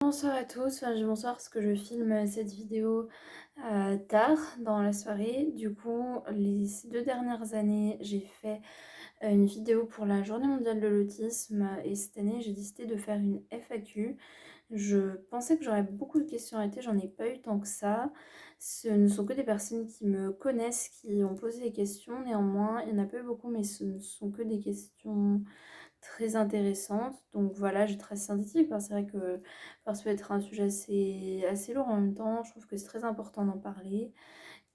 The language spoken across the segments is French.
Bonsoir à tous, enfin je dis bonsoir parce que je filme cette vidéo tard dans la soirée. Du coup, ces 2 dernières années, j'ai fait une vidéo pour la Journée mondiale de l'autisme et cette année, j'ai décidé de faire une FAQ. Je pensais que j'aurais beaucoup de questions arrêtées, j'en ai pas eu tant que ça. Ce ne sont que des personnes qui me connaissent qui ont posé des questions. Néanmoins, il n'y en a pas eu beaucoup, mais ce ne sont que des questions très intéressante. Donc voilà, j'ai très synthétique parce que c'est vrai que ça peut être un sujet assez lourd en même temps. Je trouve que c'est très important d'en parler.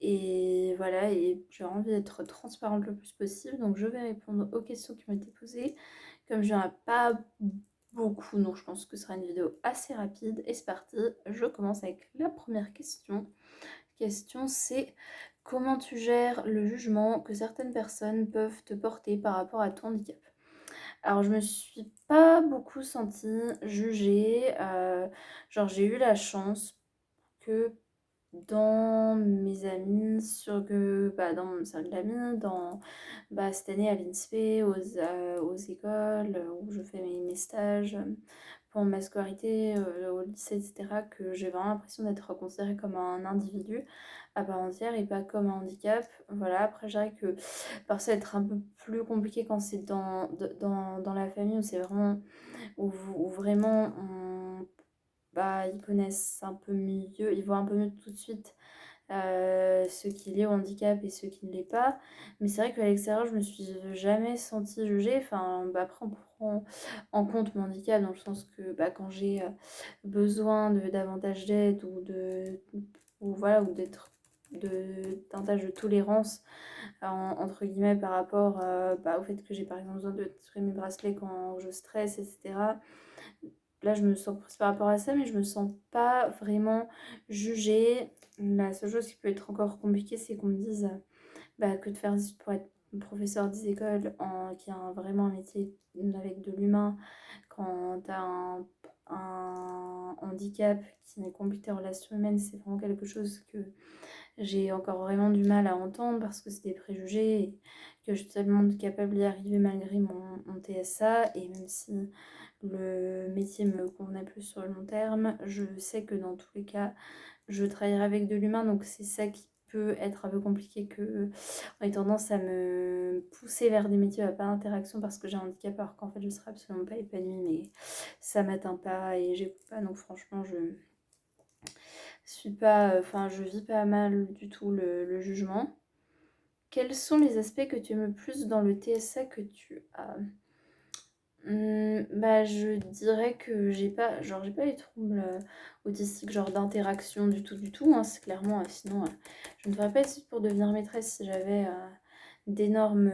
Et voilà, et j'ai envie d'être transparente le plus possible. Donc je vais répondre aux questions qui m'ont été posées. Comme je n'en ai pas beaucoup, donc je pense que ce sera une vidéo assez rapide. Et c'est parti, je commence avec la première question. Question c'est: comment tu gères le jugement que certaines personnes peuvent te porter par rapport à ton handicap? Alors je me suis pas beaucoup sentie jugée, genre j'ai eu la chance que dans mes amis, dans mon cercle d'amis, cette année à l'INSPE, aux écoles où je fais mes stages, pour ma scolarité, au lycée, etc., que j'ai vraiment l'impression d'être considérée comme un individu à part entière et pas comme un handicap. Voilà, après je dirais que parfois ça va être un peu plus compliqué quand c'est dans la famille où c'est vraiment, où vraiment ils connaissent un peu mieux, ils voient un peu mieux tout de suite ce qui est lié au handicap et ce qui ne l'est pas. Mais c'est vrai qu'à l'extérieur, je me suis jamais sentie jugée. Enfin, après, on prend en compte mon handicap dans le sens que quand j'ai besoin de davantage d'aide ou voilà, ou d'être davantage de tolérance entre guillemets par rapport au fait que j'ai par exemple besoin de tirer mes bracelets quand je stresse, etc. Là, je me sens plus par rapport à ça, mais je me sens pas vraiment jugée. La seule chose qui peut être encore compliquée, c'est qu'on me dise que de faire des études pour être professeur des écoles, qui a vraiment un métier avec de l'humain, quand tu as un handicap qui complique tes relations humaines, c'est vraiment quelque chose que j'ai encore vraiment du mal à entendre parce que c'est des préjugés et que je suis tellement capable d'y arriver malgré mon TSA. Et même si le métier me convenait plus sur le long terme, je sais que dans tous les cas, je travaillerai avec de l'humain. Donc c'est ça qui peut être un peu compliqué, que on ait tendance à me pousser vers des métiers à pas d'interaction parce que j'ai un handicap alors qu'en fait je serais absolument pas épanouie, mais ça m'atteint pas et j'écoute pas. Donc franchement, je suis pas, enfin je vis pas mal du tout le jugement. Quels sont les aspects que tu aimes le plus dans le TSA que tu as? Je dirais que j'ai pas les troubles autistiques, genre d'interaction du tout, hein, c'est clairement, sinon je ne ferais pas études pour devenir maîtresse si j'avais d'énormes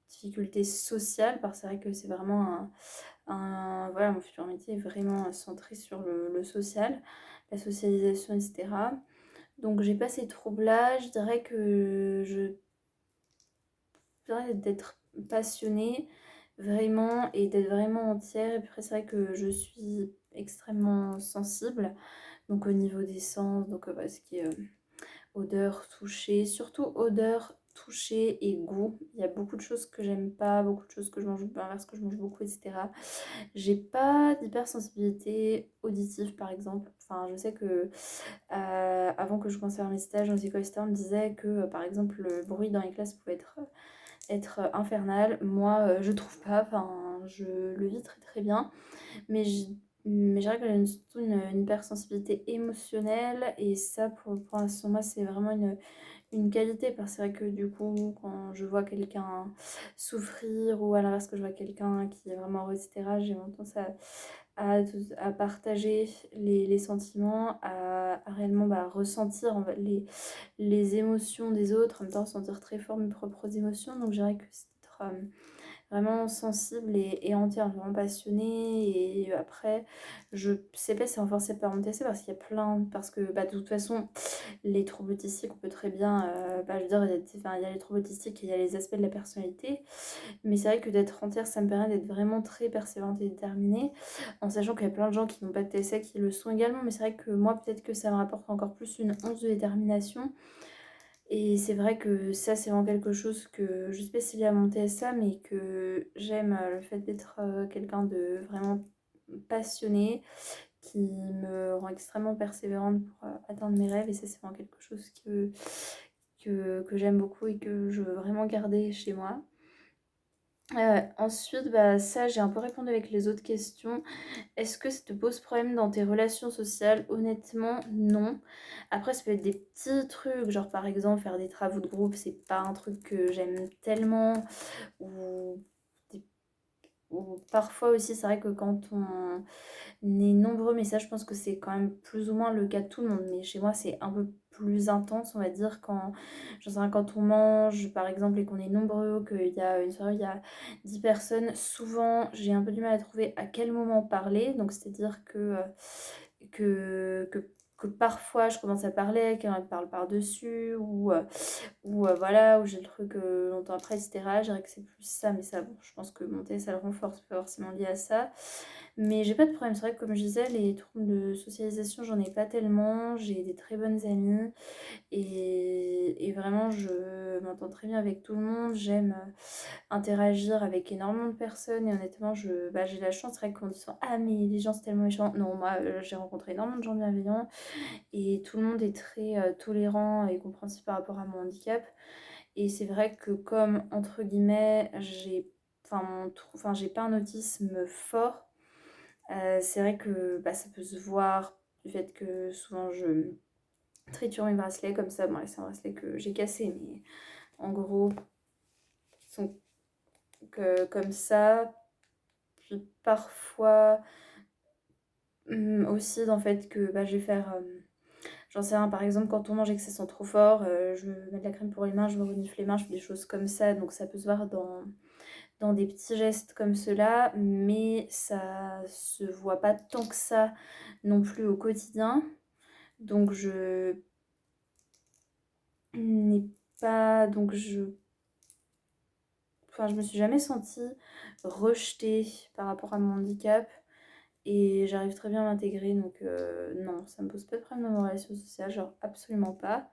difficultés sociales, parce que c'est vrai que c'est vraiment voilà, mon futur métier est vraiment centré sur le social, la socialisation, etc. Donc j'ai pas ces troubles-là, je dirais que d'être passionnée vraiment et d'être vraiment entière. Et puis après, c'est vrai que je suis extrêmement sensible, donc au niveau des sens, donc ce qui est odeur, toucher, surtout odeur, toucher et goût. Il y a beaucoup de choses que j'aime pas, beaucoup de choses que je mange, l'inverse que je mange beaucoup, etc. J'ai pas d'hypersensibilité auditive par exemple. Enfin, je sais que avant que je commence à faire mes stages dans les écoles, etc., on me disait que par exemple le bruit dans les classes pouvait être infernal. Moi, je trouve pas, enfin, je le vis très très bien, mais je dirais qu'elle a surtout une hypersensibilité émotionnelle, et ça, pour l'instant, moi, c'est vraiment une qualité, parce que c'est vrai que du coup, quand je vois quelqu'un souffrir, ou à l'inverse, que je vois quelqu'un qui est vraiment heureux, etc., j'ai tendance à partager les sentiments, à réellement ressentir les émotions des autres, en même temps sentir très fort mes propres émotions. Donc je dirais que c'est être vraiment sensible et entière, vraiment passionnée. Et après, je sais pas si c'est renforcé par mon TSC, parce qu'il y a parce que de toute façon, les troubles autistiques, on peut très bien, je veux dire, il y a les troubles autistiques et il y a les aspects de la personnalité. Mais c'est vrai que d'être entière, ça me permet d'être vraiment très persévérante et déterminée, en sachant qu'il y a plein de gens qui n'ont pas de TSA qui le sont également. Mais c'est vrai que moi, peut-être que ça me rapporte encore plus une once de détermination. Et c'est vrai que ça, c'est vraiment quelque chose que je sais pas s'il y a à mon TSA, mais que j'aime, le fait d'être quelqu'un de vraiment passionnée, qui me rend extrêmement persévérante pour atteindre mes rêves, et ça c'est vraiment quelque chose que j'aime beaucoup et que je veux vraiment garder chez moi. Ensuite, bah, ça j'ai un peu répondu avec les autres questions. Est-ce que ça te pose problème dans tes relations sociales? Honnêtement, non. Après, ça peut être des petits trucs, genre par exemple faire des travaux de groupe, c'est pas un truc que j'aime tellement. Ou, ou parfois aussi, c'est vrai que quand on est nombreux, mais ça je pense que c'est quand même plus ou moins le cas de tout le monde, mais chez moi c'est un peu plus intense, on va dire, quand, j'en sais rien, quand on mange par exemple et qu'on est nombreux, qu'il y a une soirée, il y a 10 personnes, souvent j'ai un peu du mal à trouver à quel moment parler, donc c'est à dire que, que, que parfois je commence à parler, quelqu'un parle par-dessus, ou voilà, où j'ai le truc longtemps après, etc. Je dirais que c'est plus ça, mais ça, bon, je pense que monter, ça le renforce, pas forcément lié à ça. Mais j'ai pas de problème, c'est vrai que comme je disais, les troubles de socialisation, j'en ai pas tellement. J'ai des très bonnes amies et vraiment, je m'entends très bien avec tout le monde. J'aime interagir avec énormément de personnes et honnêtement, j'ai la chance, c'est vrai qu'on dit souvent, ah mais les gens c'est tellement méchant. Non, moi j'ai rencontré énormément de gens bienveillants et tout le monde est très tolérant et compréhensif par rapport à mon handicap. Et c'est vrai que comme, entre guillemets, j'ai pas un autisme fort, c'est vrai que bah, ça peut se voir du fait que souvent je triture mes bracelets comme ça. Bon, là, c'est un bracelet que j'ai cassé, mais en gros, ils sont comme ça. Puis parfois, aussi dans le fait que bah, je vais faire, j'en sais rien, par exemple, quand on mange et que ça sent trop fort, je me mets de la crème pour les mains, je me renifle les mains, je fais des choses comme ça. Donc ça peut se voir dans des petits gestes comme cela, mais ça se voit pas tant que ça non plus au quotidien. Donc je n'ai pas, donc je me suis jamais sentie rejetée par rapport à mon handicap et j'arrive très bien à m'intégrer. Donc non, ça me pose pas de problème dans mes relations sociales, genre absolument pas.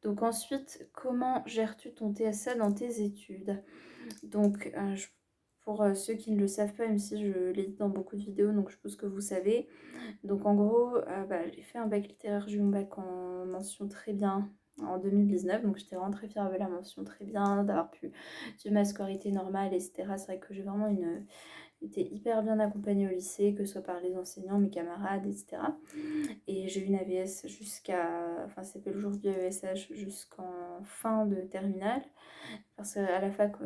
Donc ensuite, comment gères-tu ton TSA dans tes études? Donc, pour ceux qui ne le savent pas, même si je l'ai dit dans beaucoup de vidéos, donc je pense que vous savez. Donc en gros, j'ai fait un bac littéraire, j'ai eu mon bac en mention très bien en 2019, donc j'étais vraiment très fière de la mention très bien, d'avoir pu suivre ma scolarité normale, etc. C'est vrai que j'ai vraiment été hyper bien accompagnée au lycée, que ce soit par les enseignants, mes camarades, etc. Et j'ai eu une AVS enfin ça s'appelle aujourd'hui AESH jusqu'en fin de terminale. Parce qu'à la fac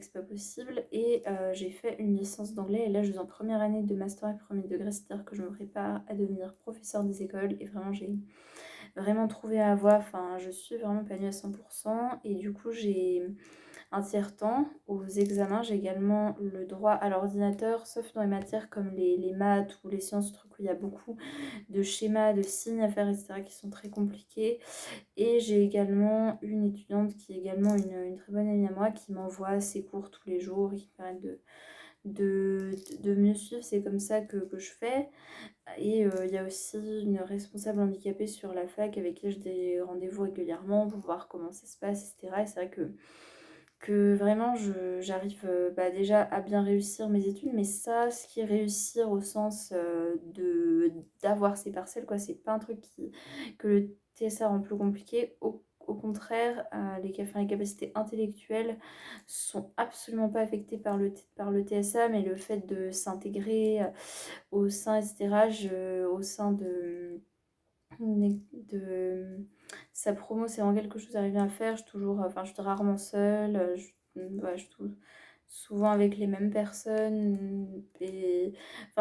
c'est pas possible. Et j'ai fait une licence d'anglais. Et là, je suis en première année de master et premier degré, c'est-à-dire que je me prépare à devenir professeur des écoles. Et vraiment, j'ai vraiment trouvé à voie. Enfin, je suis vraiment épanouie à 100%. Et du coup, j'ai un tiers-temps. Aux examens, j'ai également le droit à l'ordinateur, sauf dans les matières comme les maths ou les sciences, trucs où il y a beaucoup de schémas, de signes à faire, etc., qui sont très compliqués. Et j'ai également une étudiante qui est également une très bonne amie à moi qui m'envoie ses cours tous les jours et qui me permettent de mieux suivre. C'est comme ça que je fais. Et il y a aussi une responsable handicapée sur la fac avec qui j'ai des rendez-vous régulièrement pour voir comment ça se passe, etc. Et c'est vrai que vraiment j'arrive déjà à bien réussir mes études, mais ça, ce qui est réussir au sens d'avoir ces parcelles, quoi, c'est pas un truc que le TSA rend plus compliqué. Au contraire, les capacités intellectuelles sont absolument pas affectées par le TSA, mais le fait de s'intégrer au sein, etc., au sein de sa promo, c'est vraiment quelque chose à bien faire. Je suis rarement seule, ouais, je suis souvent avec les mêmes personnes. Et,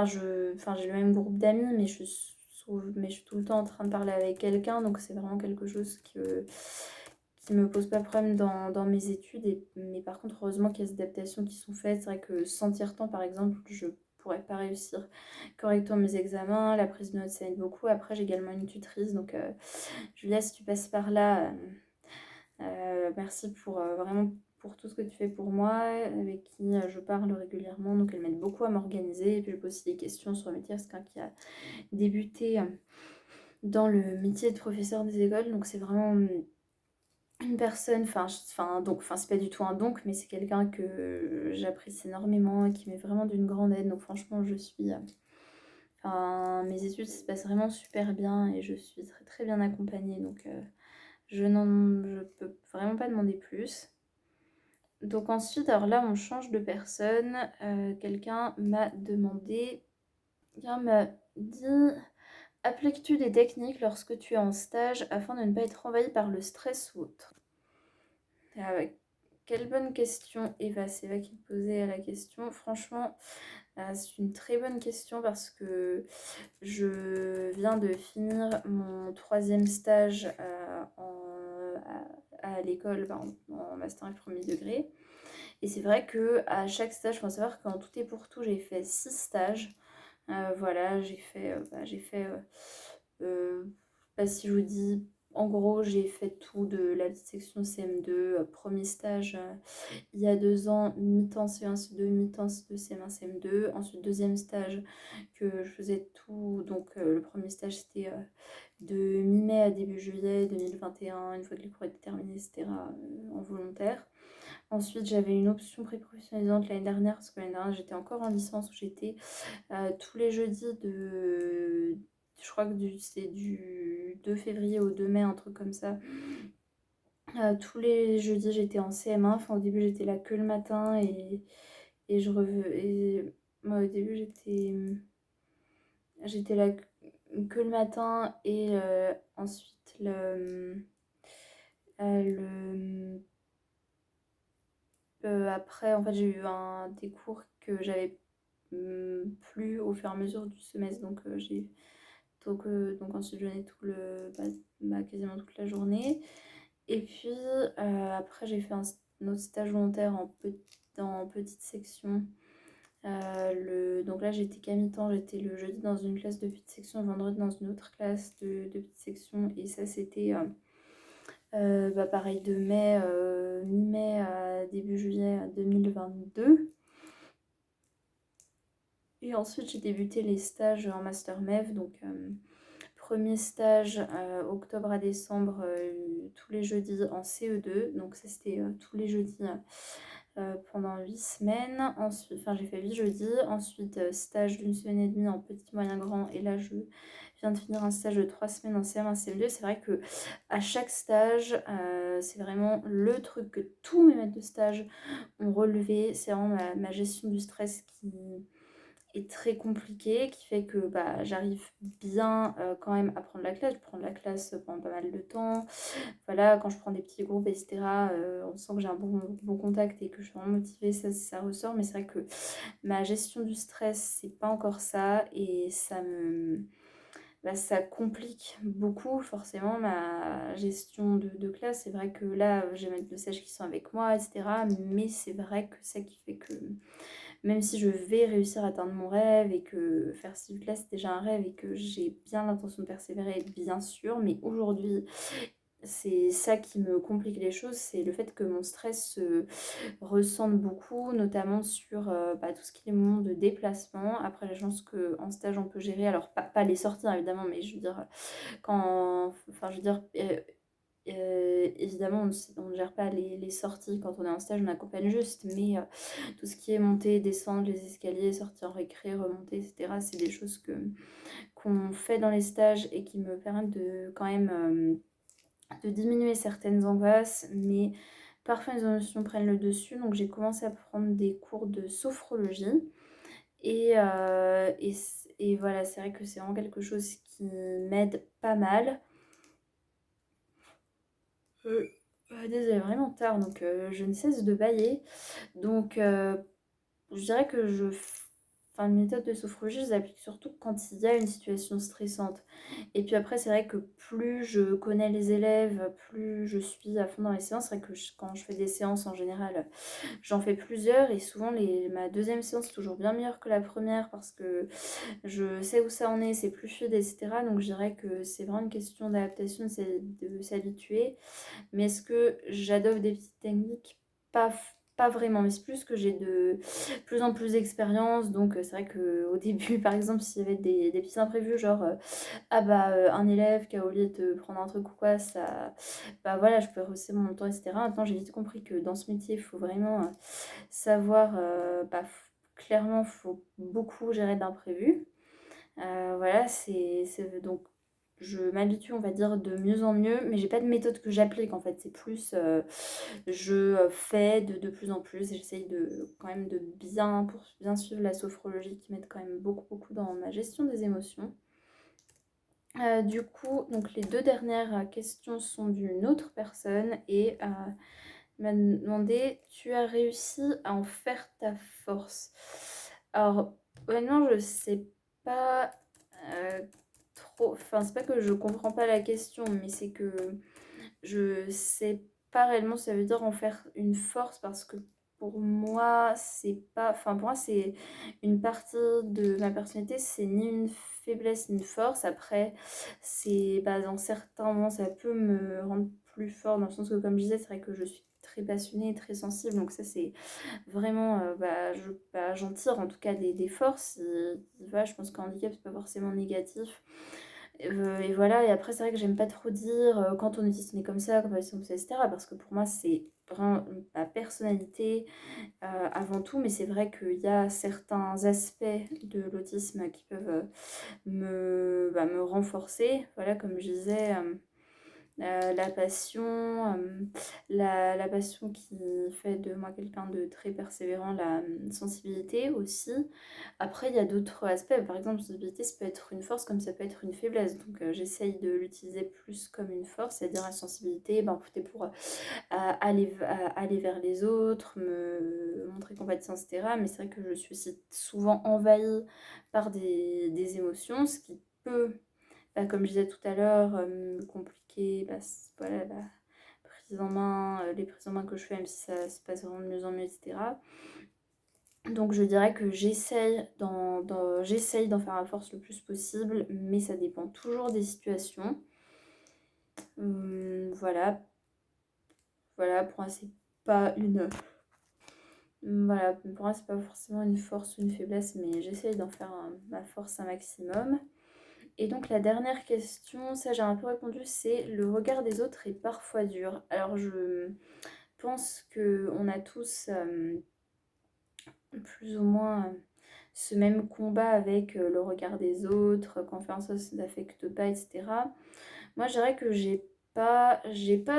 j'ai le même groupe d'amis, mais je suis tout le temps en train de parler avec quelqu'un, donc c'est vraiment quelque chose qui me pose pas de problème dans mes études. Mais par contre, heureusement qu'il y a des adaptations qui sont faites. C'est vrai que sans tiers-temps, par exemple, je pourrais pas réussir correctement mes examens. La prise de notes, ça aide beaucoup. Après, j'ai également une tutrice, donc Julia, si tu passes par là, merci pour vraiment pour tout ce que tu fais pour moi, avec qui je parle régulièrement. Donc, elle m'aide beaucoup à m'organiser. Et puis, je pose aussi des questions sur le métier, c'est quelqu'un qui a débuté dans le métier de professeur des écoles. Donc, c'est vraiment une personne, c'est pas du tout un donc, mais c'est quelqu'un que j'apprécie énormément et qui m'est vraiment d'une grande aide. Donc, franchement, je suis Enfin, mes études se passent vraiment super bien et je suis très très bien accompagnée, donc je peux vraiment pas demander plus. Donc ensuite, alors là, on change de personne. Quelqu'un m'a demandé, quelqu'un m'a dit, appliques-tu des techniques lorsque tu es en stage afin de ne pas être envahi par le stress ou autre? Ah ouais, quelle bonne question, Eva. C'est Eva qui me posait la question. Franchement, c'est une très bonne question parce que je viens de finir mon troisième stage à l'école, en master 1 premier degré. Et c'est vrai que à chaque stage, il faut savoir qu'en tout et pour tout, j'ai fait 6 stages. Voilà, pas si je vous dis, en gros, j'ai fait tout de la petite section CM2, premier stage il y a 2 ans, mi-temps C1, C2, mi-temps C2, CM1, CM2. Ensuite, deuxième stage que je faisais tout. Donc, le premier stage, c'était de mi-mai à début juillet 2021, une fois que les cours étaient terminés, etc., en volontaire. Ensuite, j'avais une option pré-professionnalisante l'année dernière, parce que l'année dernière, j'étais encore en licence où j'étais tous les jeudis de. Je crois que c'est du 2 février au 2 mai, un truc comme ça. Tous les jeudis, j'étais en CM1. Enfin, au début, j'étais là que le matin et je revenais. Et moi, au début, j'étais là que le matin et ensuite le après, en fait, j'ai eu des cours que j'avais plus au fur et à mesure du semestre. Donc ensuite, je venais quasiment toute la journée. Et puis après, j'ai fait un autre stage volontaire en petite section. Donc là, j'étais qu'à mi-temps. J'étais le jeudi dans une classe de petite section, le vendredi dans une autre classe de petite section. Et ça, c'était pareil, de mi-mai à début juillet 2022. Et ensuite, j'ai débuté les stages en Master MEV. Donc, premier stage octobre à décembre, tous les jeudis en CE2. Donc, ça, c'était tous les jeudis pendant 8 semaines. Ensuite, enfin, j'ai fait 8 jeudis. Ensuite, stage d'une semaine et demie en petit, moyen, grand. Et là, je viens de finir un stage de 3 semaines en CM1, CM2. C'est vrai que à chaque stage, c'est vraiment le truc que tous mes maîtres de stage ont relevé. C'est vraiment ma gestion du stress qui est très compliquée, qui fait que j'arrive bien quand même à prendre la classe. Je prends la classe pendant pas mal de temps. Voilà, quand je prends des petits groupes, etc., on sent que j'ai un bon contact et que je suis vraiment motivée, ça ressort. Mais c'est vrai que ma gestion du stress, c'est pas encore ça. Et ça complique beaucoup forcément ma gestion de classe. C'est vrai que là, j'ai mes deux stages qui sont avec moi, etc. Mais c'est vrai que ça qui fait que même si je vais réussir à atteindre mon rêve et que faire ci classe c'est déjà un rêve et que j'ai bien l'intention de persévérer, bien sûr, mais aujourd'hui, c'est ça qui me complique les choses, c'est le fait que mon stress se ressente beaucoup, notamment sur tout ce qui est moment de déplacement. Après, la chance qu'en stage, on peut gérer, alors pas les sorties, hein, évidemment, mais je veux dire, évidemment, on ne gère pas les sorties quand on est en stage, on accompagne juste, mais tout ce qui est monter, descendre, les escaliers, sortir en récré, remonter, etc., c'est des choses qu'on fait dans les stages et qui me permettent de quand même de diminuer certaines angoisses, mais parfois les émotions prennent le dessus. Donc j'ai commencé à prendre des cours de sophrologie et voilà, c'est vrai que c'est vraiment quelque chose qui m'aide pas mal. Désolée, vraiment tard, donc je ne cesse de bâiller. Donc je dirais que une méthode de sophrologie, je l'applique surtout quand il y a une situation stressante. Et puis après, c'est vrai que plus je connais les élèves, plus je suis à fond dans les séances. C'est vrai que quand je fais des séances en général, j'en fais plusieurs et souvent ma deuxième séance est toujours bien meilleure que la première parce que je sais où ça en est, c'est plus fluide, etc. Donc je dirais que c'est vraiment une question d'adaptation, c'est de s'habituer. Mais est-ce que j'adopte des petites techniques? Pas vraiment, mais c'est plus que j'ai de plus en plus d'expérience. Donc c'est vrai qu'au début, par exemple, s'il y avait des petits imprévus, genre un élève qui a oublié de prendre un truc ou quoi, ça, voilà, je peux rehausser mon temps, etc. Maintenant, j'ai vite compris que dans ce métier, il faut vraiment savoir, clairement, il faut beaucoup gérer d'imprévus. Voilà, donc je m'habitue, on va dire, de mieux en mieux, mais j'ai pas de méthode que j'applique en fait. C'est plus, je fais de plus en plus et j'essaye de quand même de pour bien suivre la sophrologie qui m'aide quand même beaucoup, beaucoup dans ma gestion des émotions. Du coup, donc les deux dernières questions sont d'une autre personne et il m'a demandé, tu as réussi à en faire ta force. Alors, honnêtement, je sais pas trop. Enfin, c'est pas que je comprends pas la question, mais c'est que je sais pas réellement si ça veut dire en faire une force parce que pour moi, c'est pas. Enfin, pour moi, c'est une partie de ma personnalité, c'est ni une faiblesse ni une force. Après, c'est. Bah, dans certains moments, ça peut me rendre plus fort dans le sens que, comme je disais, c'est vrai que je suis très passionnée, très sensible. Donc, ça, c'est vraiment. J'en tire en tout cas des forces. Voilà, je pense qu'un handicap, c'est pas forcément négatif. Et voilà, et après, c'est vrai que j'aime pas trop dire quand on est autiste, on est comme ça, quand on est autiste, on est comme ça, etc. Parce que pour moi, c'est vraiment ma personnalité avant tout, mais c'est vrai qu'il y a certains aspects de l'autisme qui peuvent me renforcer. Voilà, comme je disais. La passion, la passion qui fait de moi quelqu'un de très persévérant, la sensibilité aussi. Après, il y a d'autres aspects. Par exemple, la sensibilité, ça peut être une force comme ça peut être une faiblesse. Donc, j'essaye de l'utiliser plus comme une force, c'est-à-dire la sensibilité, ben, peut-être pour aller vers les autres, me montrer compatissant, etc. Mais c'est vrai que je suis aussi souvent envahie par des émotions, ce qui peut comme je disais tout à l'heure, compliqué, voilà, la prise en main, les prises en main que je fais, même si ça se passe vraiment de mieux en mieux, etc. Donc je dirais que j'essaye d'en faire à force le plus possible, mais ça dépend toujours des situations. Voilà, voilà, pour moi c'est pas une... Voilà, pour moi c'est pas forcément une force ou une faiblesse, mais j'essaye d'en faire ma force un maximum. Et donc la dernière question, ça j'ai un peu répondu, c'est le regard des autres est parfois dur. Alors je pense que on a tous plus ou moins ce même combat avec le regard des autres, quand on fait en sorte que ça n'affecte pas, etc. Moi je dirais que j'ai pas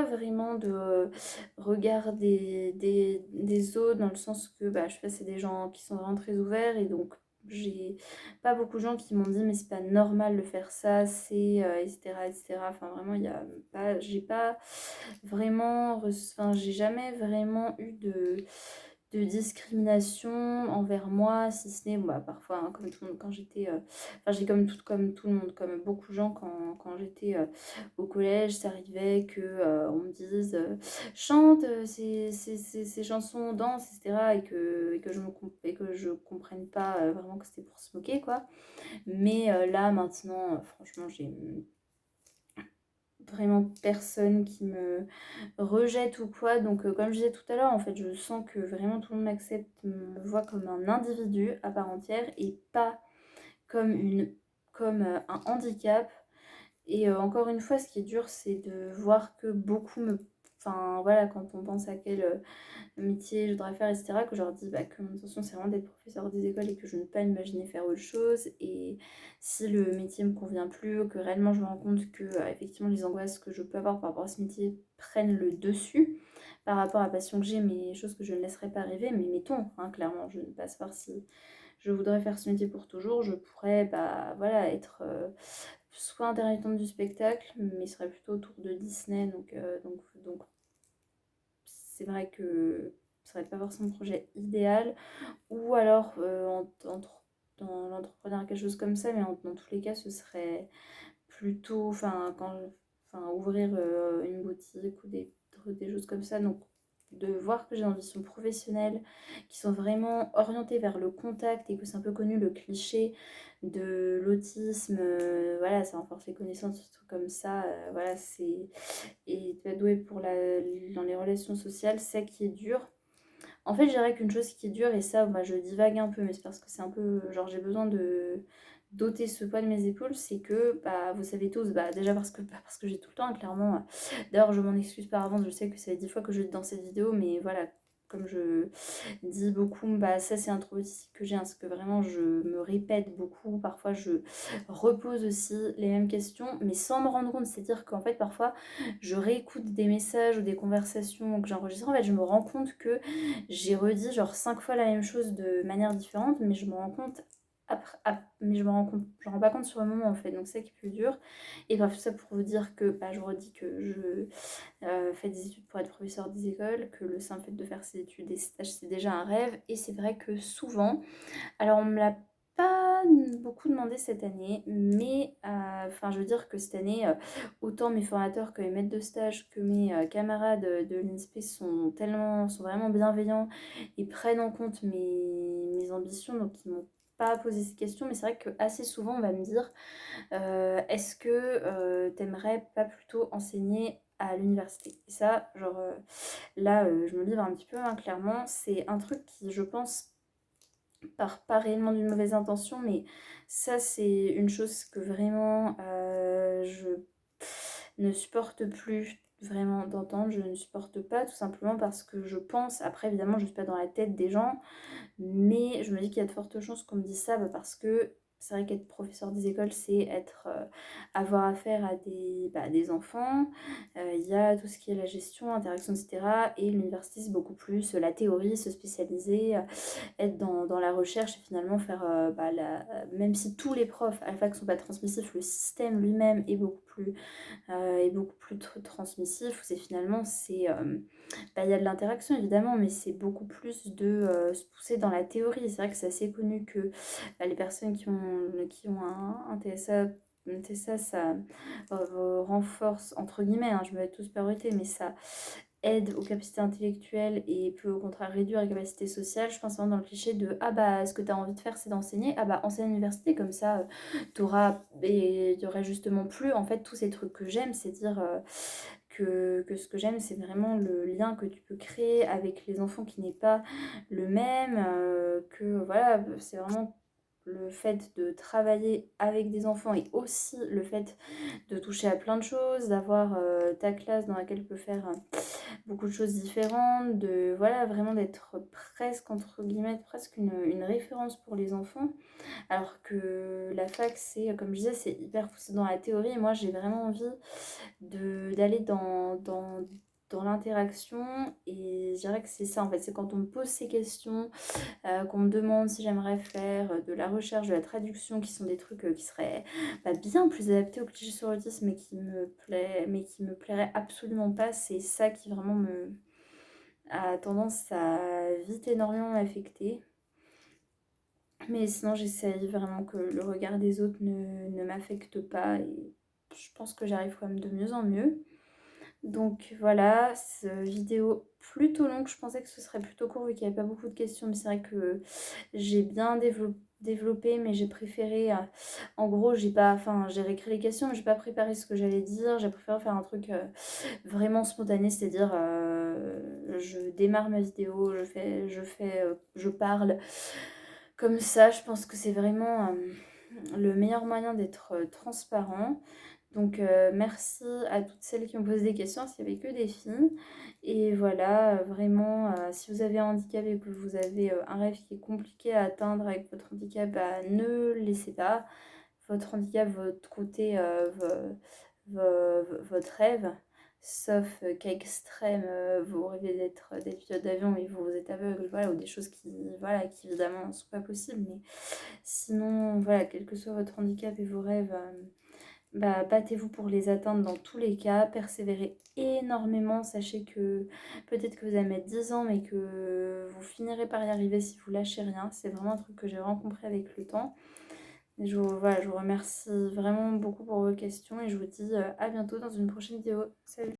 vraiment de regard des autres dans le sens que je sais pas, c'est des gens qui sont vraiment très ouverts et donc j'ai pas beaucoup de gens qui m'ont dit mais c'est pas normal de faire ça, c'est etc etc. Enfin vraiment il y a pas, j'ai pas vraiment, enfin j'ai jamais vraiment eu de discrimination envers moi, si ce n'est parfois hein, comme tout le monde quand j'étais enfin j'ai comme tout le monde, comme beaucoup de gens quand j'étais au collège, ça arrivait que on me dise chante ces chansons, danse, etc. Et que je comprenne pas vraiment que c'était pour se moquer quoi. Mais là maintenant, franchement, j'ai vraiment personne qui me rejette ou quoi. Donc, comme je disais tout à l'heure, en fait, je sens que vraiment tout le monde m'accepte, me voit comme un individu à part entière et pas comme un handicap. Et encore une fois, ce qui est dur, c'est de voir que beaucoup me... Enfin, voilà, quand on pense à quel métier je voudrais faire, etc., que je leur dis que mon intention, c'est vraiment d'être professeur des écoles et que je ne peux pas imaginer faire autre chose. Et si le métier me convient plus, que réellement je me rends compte que, effectivement, les angoisses que je peux avoir par rapport à ce métier prennent le dessus par rapport à la passion que j'ai, mais choses que je ne laisserai pas arriver. Mais mettons, hein, clairement, je ne passe pas si je voudrais faire ce métier pour toujours, je pourrais voilà, être soit intermittente du spectacle, mais ce serait plutôt autour de Disney. Donc c'est vrai que ce serait pas forcément un projet idéal. Ou alors dans l'entrepreneuriat, quelque chose comme ça, mais dans tous les cas, ce serait plutôt, ouvrir une boutique ou des choses comme ça. Donc, de voir que j'ai des ambitions professionnelles qui sont vraiment orientées vers le contact et que c'est un peu connu le cliché de l'autisme, voilà, ça renforce les connaissances, des trucs comme ça, voilà, et tu vas doué dans les relations sociales, c'est ça qui est dur. En fait, je dirais qu'une chose qui est dure, et ça, je divague un peu, mais c'est parce que c'est un peu, genre, j'ai besoin de d'ôter ce poids de mes épaules, c'est que, vous savez tous, déjà parce que j'ai tout le temps, clairement. D'ailleurs, je m'en excuse par avance, je sais que ça fait 10 fois que je dis dans cette vidéo, mais voilà, comme je dis beaucoup, bah ça c'est un trouble autistique que j'ai, hein, c'est que vraiment je me répète beaucoup, parfois je repose aussi les mêmes questions, mais sans me rendre compte, c'est-à-dire qu'en fait parfois je réécoute des messages ou des conversations que j'enregistre, en fait je me rends compte que j'ai redit genre 5 fois la même chose de manière différente, mais je me rends compte après, mais je me rends pas compte sur le moment en fait, donc c'est ça qui est plus dur. Et bref, tout ça pour vous dire que bah, je redis que je fais des études pour être professeur des écoles, que le simple fait de faire ces études et stages c'est déjà un rêve. Et c'est vrai que souvent, alors on me l'a pas beaucoup demandé cette année, mais enfin je veux dire que cette année, autant mes formateurs que mes maîtres de stage que mes camarades de l'INSPE sont vraiment bienveillants et prennent en compte mes ambitions, donc ils m'ont pas posé ces questions, mais c'est vrai que assez souvent on va me dire est-ce que t'aimerais pas plutôt enseigner à l'université? Et ça, genre là, je me livre un petit peu, hein, clairement, c'est un truc qui, je pense, part pas réellement d'une mauvaise intention, mais ça, c'est une chose que vraiment je ne supporte plus vraiment d'entendre, je ne supporte pas tout simplement parce que je pense, après évidemment je suis pas dans la tête des gens, mais je me dis qu'il y a de fortes chances qu'on me dise ça parce que c'est vrai qu'être professeur des écoles, c'est avoir affaire à des enfants. Il y a tout ce qui est la gestion, interaction, etc. Et l'université, c'est beaucoup plus la théorie, se spécialiser, être dans la recherche et finalement faire, même si tous les profs à la fac ne sont pas transmissifs, le système lui-même est beaucoup plus transmissif. C'est finalement, il y a de l'interaction évidemment, mais c'est beaucoup plus de se pousser dans la théorie. C'est vrai que c'est assez connu que les personnes qui ont un TSA, ça renforce, entre guillemets, hein, je me mets tous priorité, mais ça aide aux capacités intellectuelles et peut au contraire réduire les capacités sociales. Je pense vraiment dans le cliché de ah bah ce que tu as envie de faire c'est d'enseigner, ah bah enseigne à l'université comme ça il y aurait justement plus en fait tous ces trucs que j'aime, c'est dire que ce que j'aime c'est vraiment le lien que tu peux créer avec les enfants qui n'est pas le même, que voilà, c'est vraiment le fait de travailler avec des enfants et aussi le fait de toucher à plein de choses, d'avoir ta classe dans laquelle tu peux faire beaucoup de choses différentes, de voilà, vraiment d'être presque, entre guillemets, presque une référence pour les enfants. Alors que la fac, c'est, comme je disais, c'est hyper poussé dans la théorie. Et moi, j'ai vraiment envie d'aller dans l'interaction. Et je dirais que c'est ça, en fait. C'est quand on me pose ces questions, qu'on me demande si j'aimerais faire de la recherche, de la traduction, qui sont des trucs qui seraient bien plus adaptés au cliché sur l'autisme, mais qui me plairait absolument pas. C'est ça qui vraiment a tendance à vite énormément m'affecter. Mais sinon, j'essaye vraiment que le regard des autres ne m'affecte pas et je pense que j'arrive quand même de mieux en mieux. Donc voilà, cette vidéo plutôt longue, je pensais que ce serait plutôt court vu qu'il n'y avait pas beaucoup de questions, mais c'est vrai que j'ai bien développé, mais j'ai préféré, en gros, j'ai réécrit les questions, mais j'ai pas préparé ce que j'allais dire, j'ai préféré faire un truc vraiment spontané, c'est-à-dire je démarre ma vidéo, je parle comme ça, je pense que c'est vraiment le meilleur moyen d'être transparent. Donc merci à toutes celles qui ont posé des questions, parce qu'il n'y avait que des filles. Et voilà, vraiment, si vous avez un handicap et que vous avez un rêve qui est compliqué à atteindre avec votre handicap, ne le laissez pas. Votre handicap, votre côté, votre rêve. Sauf cas extrême, vous rêvez d'être pilote d'avion et vous êtes aveugle, voilà, ou des choses voilà, qui évidemment ne sont pas possibles. Mais sinon, voilà, quel que soit votre handicap et vos rêves, battez-vous pour les atteindre dans tous les cas, persévérez énormément, sachez que peut-être que vous allez mettre 10 ans, mais que vous finirez par y arriver si vous lâchez rien. C'est vraiment un truc que j'ai vraiment compris avec le temps. Et voilà, je vous remercie vraiment beaucoup pour vos questions et je vous dis à bientôt dans une prochaine vidéo. Salut!